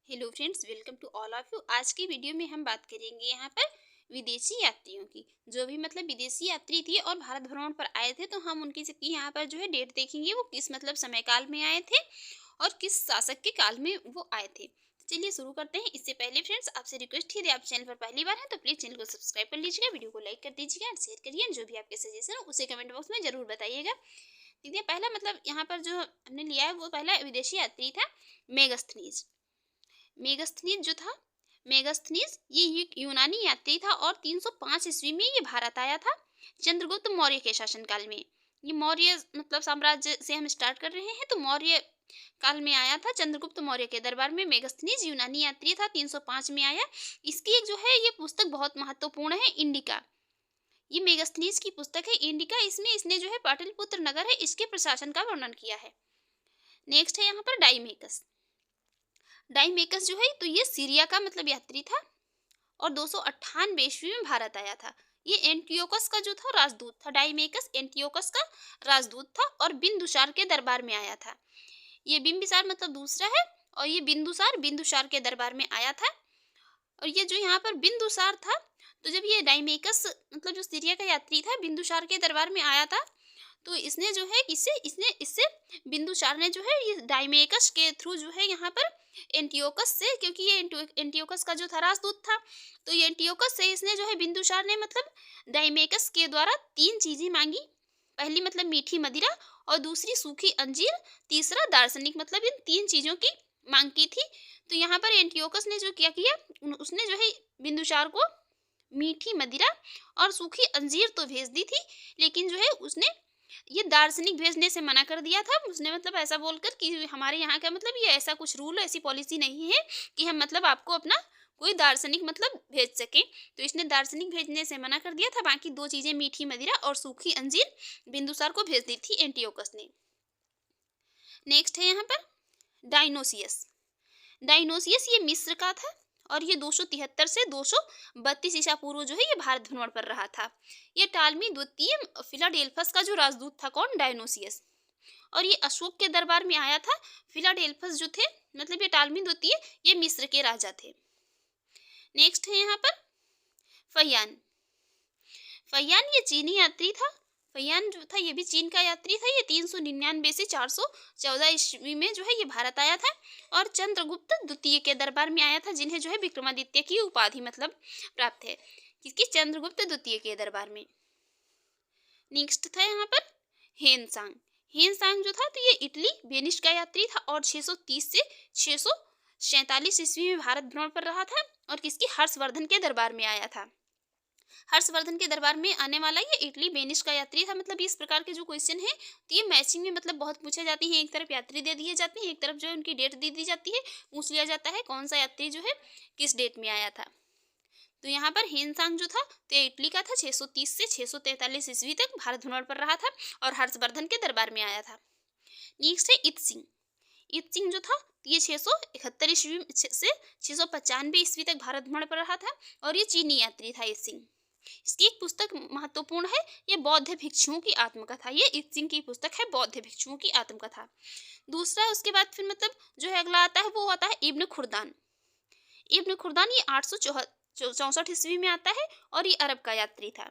Hello friends, welcome to all of you. आज की video में हम बात करेंगे यहाँ पर विदेशी यात्रियों की। जो भी विदेशी यात्री थे और भारत भ्रमण पर आए थे, तो हम उनकी सबकी यहाँ पर जो है डेट देखेंगे, वो किस समय काल में आए थे और किस शासक के काल में वो आए थे। तो चलिए शुरू करते हैं। इससे पहले फ्रेंड्स, आपसे रिक्वेस्ट है, यदि आप चैनल पर पहली बार हैं तो प्लीज़ चैनल को सब्सक्राइब कर लीजिएगा, वीडियो को लाइक कर दीजिएगा और शेयर करिए। जो भी आपके सजेशन हो उसे कमेंट बॉक्स में जरूर बताइएगा। देखिए, पहला यहाँ पर जो हमने लिया है, वो पहला विदेशी यात्री था मेगस्थनीज। मेगस्थनीज जो था, मेगस्थनीज ये एक यूनानी यात्री था और 305 ईस्वी में ये भारत आया था, चंद्रगुप्त मौर्य के शासनकाल में। ये मौर्य साम्राज्य से हम स्टार्ट कर रहे हैं, तो मौर्य काल में आया था, चंद्रगुप्त मौर्य के दरबार में। मेगस्थनीज यूनानी यात्री था, 305 में आया। इसकी एक जो है ये पुस्तक बहुत महत्वपूर्ण है, इंडिका। ये मेगस्थनीज की पुस्तक है इंडिका। इसमें इसने जो है पाटलिपुत्र नगर है, इसके प्रशासन का वर्णन किया है। नेक्स्ट है यहाँ पर डाइमेकस। डाइमेकस जो है, तो ये सीरिया का यात्री था और 298 ईस्वी में भारत आया था। ये एंटियोकस का जो था राजदूत था। डाइमेकस एंटियोकस का राजदूत था और बिंदुसार के दरबार में आया था। ये बिंबिसार दूसरा है, और ये बिंदुसार बिंदुसार के दरबार में आया था। और ये जो यहाँ पर बिंदुसार था, तो जब ये डाइमेकस जो सीरिया का यात्री था, बिंदुसार के दरबार में आया था, तो इसने जो है इससे बिंदुसार ने जो है ये डाइमेकस के थ्रू जो है यहाँ पर एंटियोकस से, क्योंकि ये एंटियोकस का जो था राजदूत था, तो ये एंटियोकस से इसने जो है बिंदुसार ने डाइमेकस के द्वारा 3 चीजें मांगी। पहली मीठी मदिरा, और दूसरी सूखी अंजीर, तीसरा दार्शनिक। इन 3 चीजों की मांग की थी। तो यहाँ पर एंटियोकस ने जो क्या किया, उसने जो है बिंदुसार को मीठी मदिरा और सूखी अंजीर तो भेज दी थी, लेकिन जो है उसने ये दार्शनिक भेजने से मना कर दिया था। उसने ऐसा बोलकर कि हमारे यहाँ का ये ऐसा कुछ रूल, ऐसी पॉलिसी नहीं है कि हम आपको अपना कोई दार्शनिक भेज सके। तो इसने दार्शनिक भेजने से मना कर दिया था। बाकी 2 चीजें, मीठी मदिरा और सूखी अंजीर, बिंदुसार को भेज दी थी एंटियोकस ने। नेक्स्ट है यहाँ पर डायनोसियस। डायनोसियस ये मिस्र का था और ये 273 से 232 ईसा पूर्व जो है ये भारत भ्रमण पर रहा था। ये टालमी द्वितीय फिलाडेल्फस का जो राजदूत था, कौन? डायनोसियस। और ये अशोक के दरबार में आया था। फिलाडेल्फस जो थे, ये टालमी द्वितीय, ये मिस्र के राजा थे। नेक्स्ट है यहाँ पर फहियान। फहियान ये चीनी यात्री था। फहियान जो था, ये भी चीन का यात्री था। ये 399 से 414 ईस्वी में जो है ये भारत आया था और चंद्रगुप्त द्वितीय के दरबार में आया था, जिन्हें जो है विक्रमादित्य की उपाधि प्राप्त है। किसकी? चंद्रगुप्त द्वितीय के दरबार में। नेक्स्ट था यहाँ पर हेनसांग। हेनसांग जो था, तो ये इटली वेनिस का यात्री था और 630 से 647 ईस्वी में भारत भ्रमण पर रहा था और किसकी? हर्षवर्धन के दरबार में आया था। हर्षवर्धन के दरबार में आने वाला ये इटली वेनिस का यात्री था। इस प्रकार के जो क्वेश्चन है, तो ये मैचिंग में बहुत पूछे जाते हैं। एक तरफ यात्री दे दिए जाते हैं, एक तरफ जो है उनकी डेट दे दी जाती है। पूछ लिया जाता है कौन सा यात्री जो है किस डेट में आया था। तो यहाँ पर हेनसांग जो था, तो इटली का था। 630 से 643 ईस्वी तक भारत भ्रमण पर रहा था और हर्षवर्धन के दरबार में आया था। नेक्स्ट है इत्सिंग। इत्सिंग जो था, ये 671 ईस्वी से 695 ईस्वी तक भारत भ्रमण पर रहा था और ये चीनी यात्री था इत्सिंग। इसकी एक पुस्तक महत्वपूर्ण है, ये बौद्ध भिक्षुओं की आत्मकथा। ये इत्सिंग की पुस्तक है, बौद्ध भिक्षुओं की आत्मकथा। दूसरा, उसके बाद फिर जो है अगला आता है, वो आता है इब्न खुर्दान। इब्न खुर्दान ये 864 ईस्वी में आता है और ये अरब का यात्री था।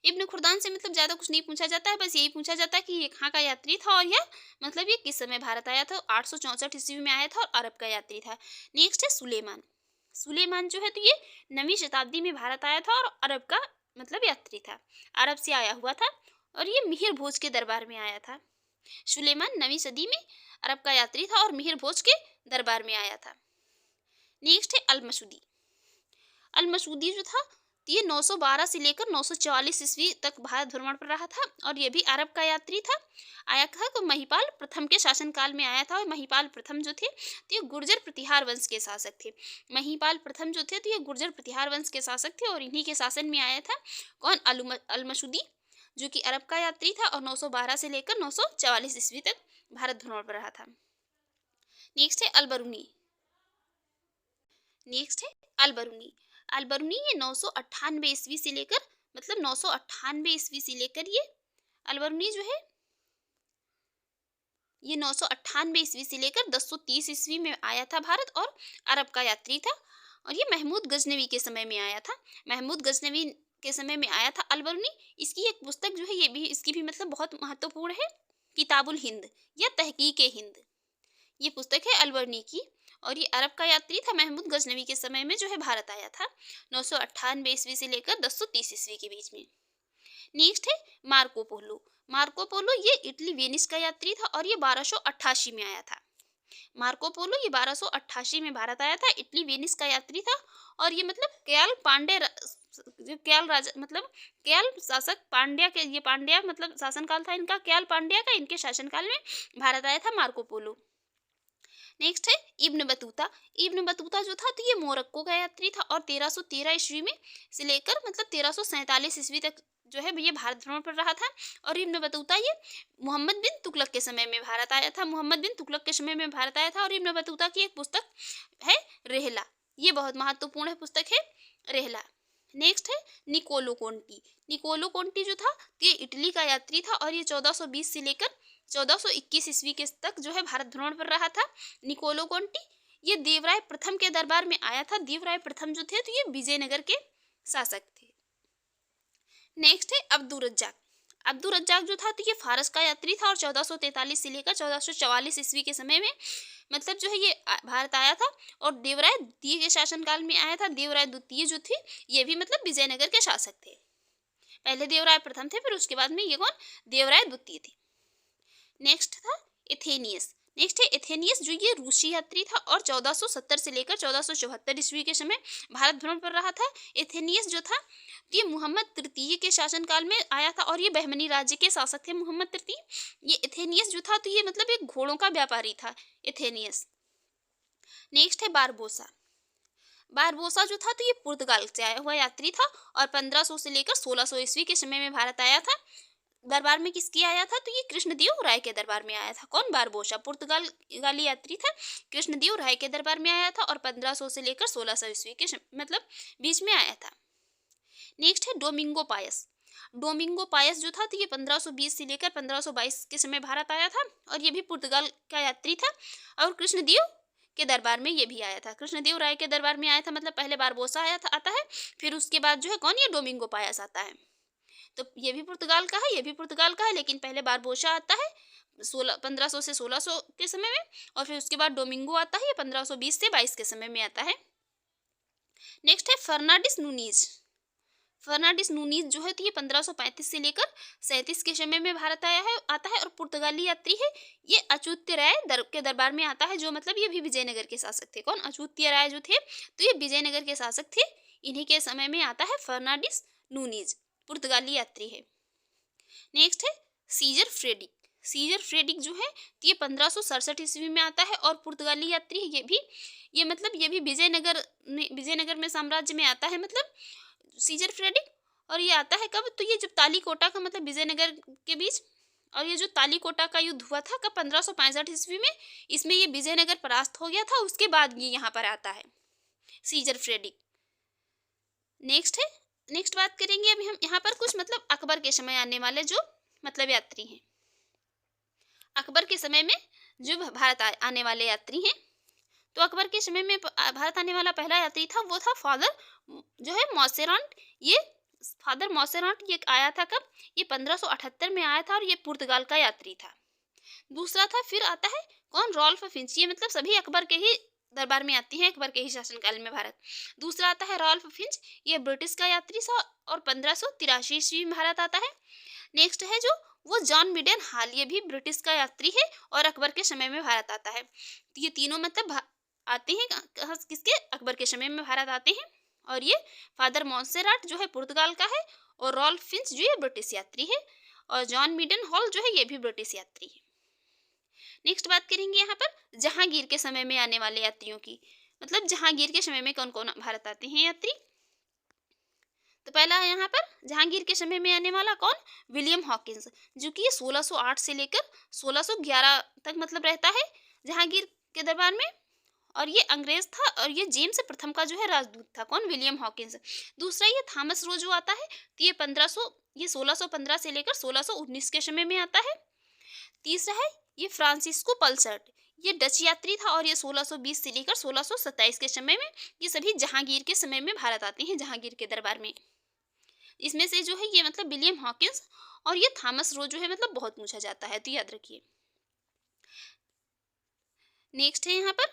इब्न खुर्दान से ज्यादा कुछ नहीं पूछा जाता है, बस यही पूछा जाता है कि ये कहाँ का यात्री था और यह ये किस समय भारत आया था। 864 ईस्वी में आया था और अरब का यात्री था। नेक्स्ट है सुलेमान। सुलेमान जो है, तो ये 9वीं शताब्दी में भारत आया था और अरब का यात्री था। अरब से आया हुआ था और ये मिहिर भोज के दरबार में आया था। सुलेमान 9वीं सदी में अरब का यात्री था और मिहिर भोज के दरबार में आया था। नेक्स्ट है अल-मसूदी। अल-मसूदी जो था, ये 912 से लेकर 944 ईस्वी तक भारत भ्रमण पर रहा था और ये भी अरब का यात्री था। आया था तो महिपाल प्रथम के शासनकाल में आया था। और महिपाल प्रथम जो थे, तो ये गुर्जर प्रतिहार वंश के शासक थे। महिपाल प्रथम जो थे, तो ये गुर्जर प्रतिहार वंश के शासक थे और इन्हीं के शासन में आया था कौन? अल-मसूदी, जो कि अरब का यात्री था और 912 से लेकर 944 ईस्वी तक भारत भ्रमण पर रहा था। नेक्स्ट है अल-बरूनी। नेक्स्ट है अल-बरूनी। अल-बरूनी ये 998 ईस्वी से लेकर 998 ईस्वी से लेकर ये अल-बरूनी जो है ये 998 ईस्वी से लेकर 1030 ईस्वी में आया था भारत और अरब का यात्री था। और ये महमूद गजनवी के समय में आया था। महमूद गजनवी के समय में आया था अलबरूनी। इसकी एक पुस्तक जो है ये भी, इसकी भी मतलब बहुत महत्वपूर्ण है, किताबुल हिंद या तहकीक हिंद। ये पुस्तक है अलबरूनी की। और ये अरब का यात्री था, महमूद गजनवी के समय में जो है भारत आया था 998 ईस्वी से लेकर 1030 ईस्वी के बीच में। नेक्स्ट है मार्को पोलो। मार्को पोलो ये इटली वेनिस का यात्री था और ये 1288 में आया था। मार्को पोलो ये 1288 में भारत आया था, इटली वेनिस का यात्री था। और ये मतलब क्याल पांड्या जो क्याल राजा मतलब क्याल शासक पांड्या के, ये पांड्या मतलब शासनकाल था इनका, क्याल पांड्या का, इनके शासनकाल में भारत आया था मार्को पोलो। नेक्स्ट है इब्न बतूता। इब्न बतूता जो था तो ये मोरक्को का यात्री था और 1313 ईस्वी में से लेकर मतलब 1347 ईस्वी तक जो है ये भारत भ्रमण पर रहा था। और इब्न बतूता ये मोहम्मद बिन तुगलक के समय में भारत आया था। मोहम्मद बिन तुगलक के समय में भारत आया था। और इब्न बतूता की एक पुस्तक है रेहला, ये बहुत महत्वपूर्ण है पुस्तक है रेहला। नेक्स्ट है निकोलो कोंटी। निकोलो कोंटी जो था ये इटली का यात्री था और ये 1420 से लेकर 1421 ईस्वी के तक जो है भारत भ्रमण पर रहा था। निकोलो कोंटी ये देवराय प्रथम के दरबार में आया था। देवराय प्रथम जो थे तो ये विजयनगर के शासक थे। नेक्स्ट है अब्दुल रज्जाक। अब्दुल रज्जाक जो था तो ये फारस का यात्री था और 1443 से लेकर 1444 ईस्वी के समय में मतलब जो है ये भारत आया था और देवराय द्वितीय के शासनकाल में आया था। देवराय द्वितीय जो थे ये भी मतलब विजयनगर के शासक थे। पहले देवराय प्रथम थे, फिर उसके बाद में ये कौन, देवराय द्वितीय थे। नेक्स्ट था एथेनियस। नेक्स्ट है एथेनियस जो ये रूसी यात्री था और 1470 से लेकर 1474 ईस्वी के समय भारत भ्रमण पर रहा था। एथेनियस जो था ये मोहम्मद तृतीय के शासनकाल में आया था और ये बहमनी राज्य के शासक थे मोहम्मद तृतीय। ये एथेनियस जो था तो ये मतलब एक घोड़ों का व्यापारी था एथेनियस। नेक्स्ट है बारबोसा। बारबोसा जो था तो ये पुर्तगाल से आया हुआ यात्री था और 1500 से लेकर 1600 ईस्वी के समय में भारत आया था। दरबार में किसकी आया था तो ये कृष्णदेव राय के दरबार में आया था। कौन, बारबोसा पुर्तगाली यात्री था, कृष्णदेव राय के दरबार में आया था और 1500 से लेकर 1600 ईस्वी के मतलब बीच में आया था। नेक्स्ट है डोमिंगो पायस। डोमिंगो पायस जो था तो ये 1520 से लेकर 1522 के समय भारत आया था और ये भी पुर्तगाल का यात्री था और कृष्णदेव के दरबार में ये भी आया था। कृष्णदेव राय के दरबार में आया था, मतलब पहले बारबोसा आया था आता है, फिर उसके बाद जो है कौन, ये डोमिंगो पायस आता है। तो ये भी पुर्तगाल का है, ये भी पुर्तगाल का है, लेकिन पहले बारबोसा आता है 1500 से 1600 के समय में और फिर उसके बाद डोमिंगो आता है, ये 1520 से 22 के समय में आता है। नेक्स्ट है फर्नांडिस नूनीज। फर्नांडिस नूनीज जो है तो ये 1535 से लेकर 37 के समय में भारत आया है आता है और पुर्तगाली यात्री है। ये अच्युत राय के दरबार में आता है, जो मतलब ये भी विजयनगर के शासक थे। कौन, अच्युत राय जो थे तो ये विजयनगर के शासक थे, इन्हीं के समय में आता है फर्नांडिस नूनीज, पुर्तगाली यात्री है। नेक्स्ट है सीजर फ्रेडिक। सीजर फ्रेडिक जो है तो ये 1567 ईस्वी में आता है और पुर्तगाली यात्री है। ये मतलब ये भी विजयनगर में साम्राज्य में आता है, मतलब सीजर फ्रेडिक। और ये आता है कब, तो ये जब तालीकोटा का मतलब विजयनगर के बीच, और ये जो तालीकोटा का युद्ध हुआ था कब, 1565 ईस्वी में, इसमें ये विजयनगर परास्त हो गया था, उसके बाद ये यहाँ पर आता है सीजर फ्रेडिक। नेक्स्ट बात करेंगे अभी हम यहाँ पर कुछ मतलब अकबर के समय आने वाले जो मतलब यात्री हैं। अकबर के समय में जो भारत आने वाले यात्री हैं, तो अकबर के समय में भारत आने वाला पहला यात्री था वो था फादर जो है मॉसेराट। ये फादर मॉसेराट ये आया था कब, ये 1578 में आया था और ये पुर्तगाल का यात्री था। दूसरा था, फिर आता है कौन, रॉल्फ फिंच। ये मतलब सभी अकबर के ही दरबार में आती हैं, अकबर के ही शासनकाल में भारत। दूसरा आता है रॉल्फ फिंच, ये ब्रिटिश का यात्री था और 1583 ईस्वी में भारत आता है। नेक्स्ट है जो वो जॉन मिडेन हाल, ये भी ब्रिटिश का यात्री है और अकबर के समय में भारत आता है। तो ये तीनों मतलब आते हैं किसके, अकबर के समय में भारत आते हैं। और ये फादर मॉन्सेराट जो है पुर्तगाल का है और रॉल्फ फिंच जो ये ब्रिटिश यात्री है और जॉन मिडेन हॉल जो है ये भी ब्रिटिश यात्री है। नेक्स्ट बात करेंगे यहाँ पर जहांगीर के समय में आने वाले यात्रियों की, मतलब जहांगीर के समय में कौन कौन भारत आते हैं यात्री। तो पहला है यहाँ पर जहांगीर के समय में आने वाला कौन, विलियम हॉकिंस, जो कि ये 1608 से लेकर 1611 तक मतलब रहता है जहांगीर के दरबार में, और ये अंग्रेज था और ये जेम्स प्रथम का जो है राजदूत था। कौन, विलियम हॉकिंस। दूसरा ये थॉमस रो जो आता है तो ये 1615 से लेकर 1619 के समय में आता है। तीसरा है ये फ्रांसिस्को पल्सर्ट, ये डच यात्री था और ये 1620 से लेकर 1627 के समय में, ये सभी जहांगीर के समय में भारत आते हैं, जहांगीर के दरबार में। इसमें से जो है ये मतलब विलियम हॉकिंस और ये थॉमस रो जो है मतलब बहुत पूछा जाता है, तो याद रखिए। नेक्स्ट है यहाँ पर,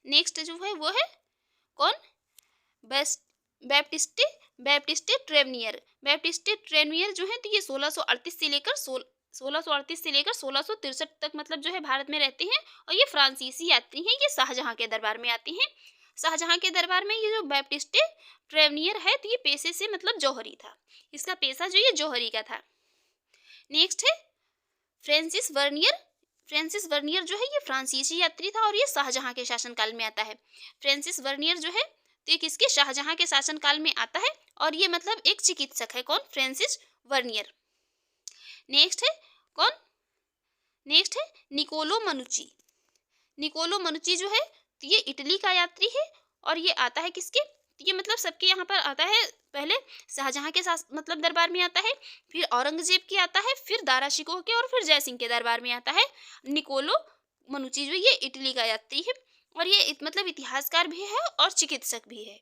नेक्स्ट जो है वो है कौन, बेस्ट बैप्टिस्टे बैप्टिस्टे ट्रेवनियर। बैप्टिस्टे ट्रेवनियर जो है तो ये 1638 से लेकर 1663 तक मतलब जो है भारत में रहते हैं और ये फ्रांसीसी यात्री हैं, ये शाहजहां के दरबार में आते हैं। शाहजहां के दरबार में ये जो बैप्टिस्टे ट्रेवनियर है तो ये पेशे से मतलब जौहरी था, इसका पेशा जो ये जौहरी का था। नेक्स्ट है फ्रांसिस वर्नियर। फ्रांसिस वर्नियर जो है ये फ्रांसीसी यात्री था और ये शाहजहां के शासनकाल में आता है। फ्रांसिस वर्नियर जो है तो ये किसके, शाहजहां के शासनकाल में आता है और ये मतलब एक चिकित्सक है, कौन, फ्रांसिस वर्नियर। नेक्स्ट है कौन, नेक्स्ट है निकोलो मनुची। निकोलो मनुची जो है तो ये इटली का यात्री है और ये आता है किसके, तो ये मतलब सबके यहाँ पर आता है, पहले शाहजहां के साथ मतलब दरबार में आता है, फिर औरंगजेब के आता है, फिर दारा शिकोह के और फिर जयसिंह के दरबार में आता है। निकोलो मनुची जो ये इटली का यात्री है और ये मतलब इतिहासकार भी है और चिकित्सक भी है।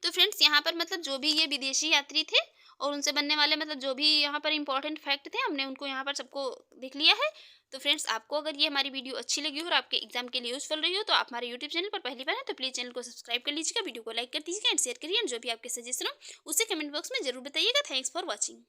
तो फ्रेंड्स यहाँ पर मतलब जो भी ये विदेशी यात्री थे और उनसे बनने वाले मतलब जो भी यहाँ पर इंपॉर्टेंट फैक्ट थे, हमने उनको यहाँ पर सबको देख लिया है। तो फ्रेंड्स आपको अगर ये हमारी वीडियो अच्छी लगी हो और आपके एग्जाम के लिए यूजफुल रही हो तो आप हमारे यूट्यूब चैनल पर पहली बार है तो प्लीज़ चैनल को सब्सक्राइब कर लीजिएगा, वीडियो को लाइक कर दीजिएगा एंड शेयर करिए, जो भी आपके सजेशन हो उसे कमेंट बॉक्स में जरूर बताइएगा। Thanks for watching.